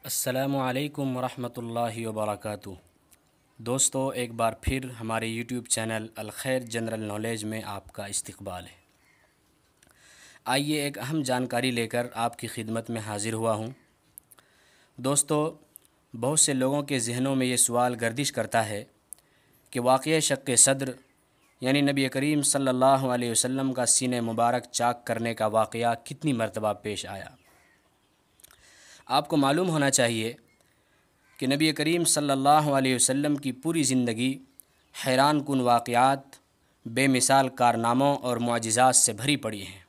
السلام علیکم ورحمۃ اللہ وبرکاتہ۔ دوستو، ایک بار پھر ہمارے یوٹیوب چینل الخیر جنرل نالج میں آپ کا استقبال ہے۔ آئیے ایک اہم جانکاری لے کر آپ کی خدمت میں حاضر ہوا ہوں۔ دوستو، بہت سے لوگوں کے ذہنوں میں یہ سوال گردش کرتا ہے کہ واقعہ شق صدر یعنی نبی کریم صلی اللہ علیہ وسلم کا سینہ مبارک چاک کرنے کا واقعہ کتنی مرتبہ پیش آیا۔ آپ کو معلوم ہونا چاہیے کہ نبی کریم صلی اللہ علیہ وسلم کی پوری زندگی حیران کن واقعات، بے مثال کارناموں اور معجزات سے بھری پڑی ہیں۔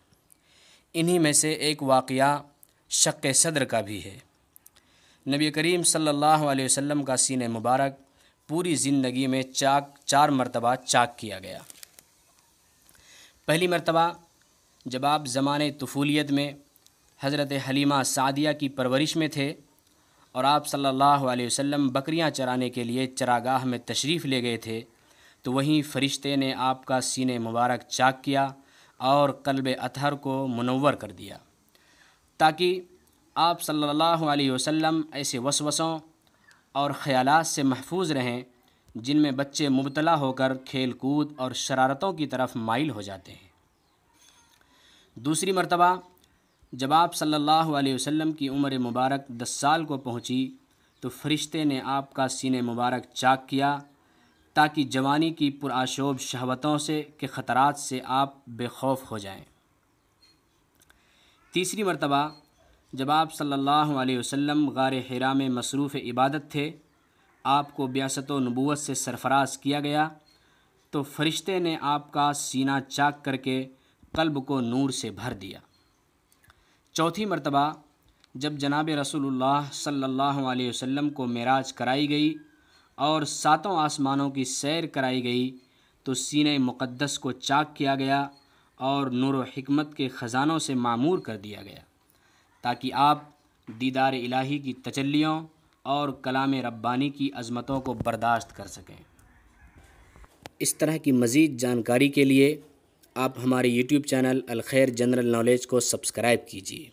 انہی میں سے ایک واقعہ شق صدر کا بھی ہے۔ نبی کریم صلی اللہ علیہ وسلم کا سینہ مبارک پوری زندگی میں چار مرتبہ چاک کیا گیا۔ پہلی مرتبہ جب آپ زمانے طفولیت میں حضرت حلیمہ سعدیہ کی پرورش میں تھے اور آپ صلی اللہ علیہ وسلم بکریاں چرانے کے لیے چراگاہ میں تشریف لے گئے تھے، تو وہیں فرشتے نے آپ کا سینہ مبارک چاک کیا اور قلب اطہر کو منور کر دیا، تاکہ آپ صلی اللہ علیہ وسلم ایسے وسوسوں اور خیالات سے محفوظ رہیں جن میں بچے مبتلا ہو کر کھیل کود اور شرارتوں کی طرف مائل ہو جاتے ہیں۔ دوسری مرتبہ جب آپ صلی اللہ علیہ وسلم کی عمر مبارک 10 سال کو پہنچی تو فرشتے نے آپ کا سینہ مبارک چاک کیا تاکہ جوانی کی پرآشوب شہوتوں کے خطرات سے آپ بے خوف ہو جائیں۔ تیسری مرتبہ جب آپ صلی اللہ علیہ وسلم غار حرا میں مصروف عبادت تھے، آپ کو بعثت و نبوت سے سرفراز کیا گیا تو فرشتے نے آپ کا سینہ چاک کر کے قلب کو نور سے بھر دیا۔ چوتھی مرتبہ جب جناب رسول اللہ صلی اللہ علیہ وسلم کو معراج کرائی گئی اور 7 آسمانوں کی سیر کرائی گئی تو سینہ مقدس کو چاک کیا گیا اور نور و حکمت کے خزانوں سے معمور کر دیا گیا، تاکہ آپ دیدار الہی کی تجلیوں اور کلام ربانی کی عظمتوں کو برداشت کر سکیں۔ اس طرح کی مزید جانکاری کے لیے آپ ہمارے یوٹیوب چینل الخیر جنرل نالج کو سبسکرائب کیجیے۔